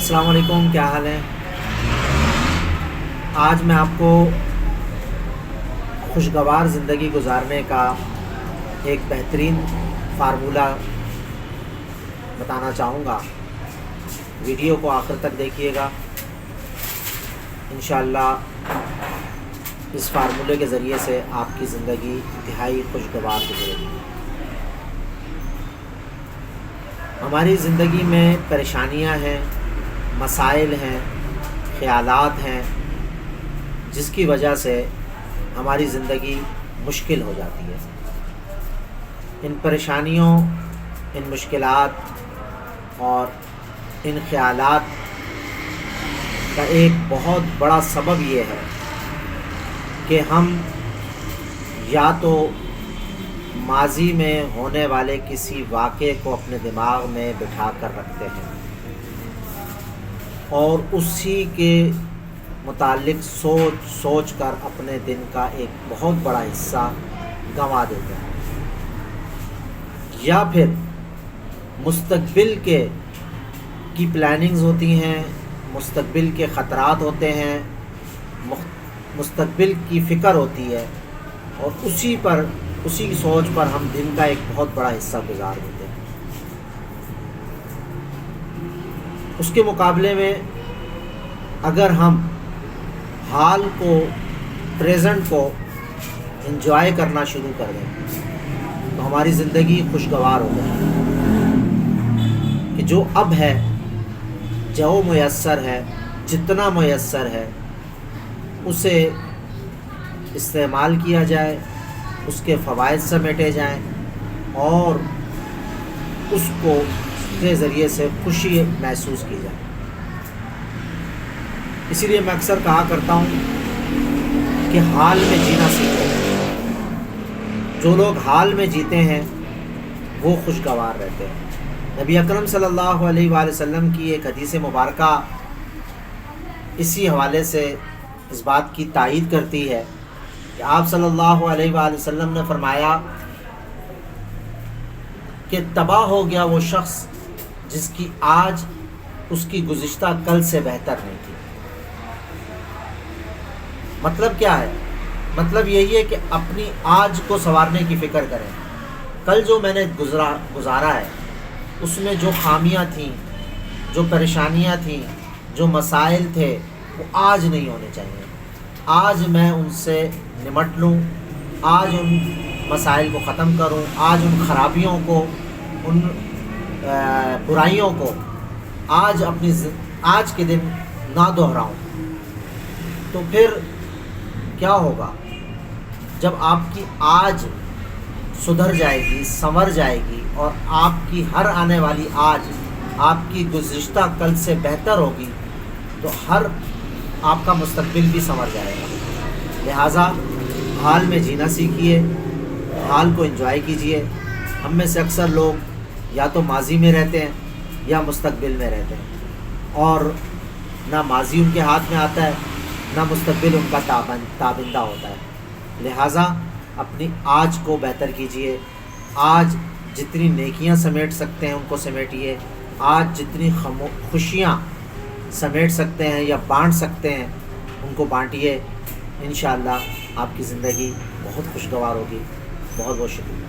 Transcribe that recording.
السلام علیکم، کیا حال ہے؟ آج میں آپ کو خوشگوار زندگی گزارنے کا ایک بہترین فارمولہ بتانا چاہوں گا۔ ویڈیو کو آخر تک دیکھیے گا، انشاءاللہ اس فارمولے کے ذریعے سے آپ کی زندگی انتہائی خوشگوار گزرے گی۔ ہماری زندگی میں پریشانیاں ہیں، مسائل ہیں، خیالات ہیں، جس کی وجہ سے ہماری زندگی مشکل ہو جاتی ہے۔ ان پریشانیوں، ان مشکلات اور ان خیالات کا ایک بہت بڑا سبب یہ ہے کہ ہم یا تو ماضی میں ہونے والے کسی واقعے کو اپنے دماغ میں بٹھا کر رکھتے ہیں اور اسی کے متعلق سوچ کر اپنے دن کا ایک بہت بڑا حصہ گنوا دیتے ہیں، یا پھر مستقبل کی پلاننگز ہوتی ہیں، مستقبل کے خطرات ہوتے ہیں، مستقبل کی فکر ہوتی ہے اور اسی سوچ پر ہم دن کا ایک بہت بڑا حصہ گزار دیتے ہیں۔ اس کے مقابلے میں اگر ہم حال کو، پریزنٹ کو انجوائے کرنا شروع کر دیں تو ہماری زندگی خوشگوار ہو جائے گی کہ جو اب ہے، جو میسر ہے، جتنا میسر ہے اسے استعمال کیا جائے، اس کے فوائد سمیٹے جائیں اور اس کے ذریعے سے خوشی محسوس کی جائے۔ اسی لیے میں اکثر کہا کرتا ہوں کہ حال میں جینا سیکھو۔ جو لوگ حال میں جیتے ہیں وہ خوشگوار رہتے ہیں۔ نبی اکرم صلی اللہ علیہ وآلہ وسلم کی ایک حدیث مبارکہ اسی حوالے سے اس بات کی تائید کرتی ہے کہ آپ صلی اللہ علیہ وآلہ وسلم نے فرمایا کہ تباہ ہو گیا وہ شخص جس کی آج اس کی گزشتہ کل سے بہتر نہیں تھی۔ مطلب کیا ہے؟ مطلب یہی ہے کہ اپنی آج کو سنوارنے کی فکر کریں۔ کل جو میں نے گزارا ہے اس میں جو خامیاں تھیں، جو پریشانیاں تھیں، جو مسائل تھے، وہ آج نہیں ہونے چاہیے۔ آج میں ان سے نمٹ لوں، آج ان مسائل کو ختم کروں، آج ان خرابیوں کو، ان برائیوں کو آج کے دن نہ دہراؤں۔ تو پھر کیا ہوگا؟ جب آپ کی آج سدھر جائے گی، سنور جائے گی اور آپ کی ہر آنے والی آج آپ کی گزشتہ کل سے بہتر ہوگی تو ہر آپ کا مستقبل بھی سنور جائے گا۔ لہٰذا حال میں جینا سیکھیے، حال کو انجوائے کیجیے۔ ہم میں سے اکثر لوگ یا تو ماضی میں رہتے ہیں یا مستقبل میں رہتے ہیں، اور نہ ماضی ان کے ہاتھ میں آتا ہے نہ مستقبل ان کا تابندہ ہوتا ہے۔ لہٰذا اپنی آج کو بہتر کیجیے۔ آج جتنی نیکیاں سمیٹ سکتے ہیں ان کو سمیٹیے، آج جتنی خوشیاں سمیٹ سکتے ہیں یا بانٹ سکتے ہیں ان کو بانٹیے۔ انشاءاللہ آپ کی زندگی بہت خوشگوار ہوگی۔ بہت بہت شکریہ۔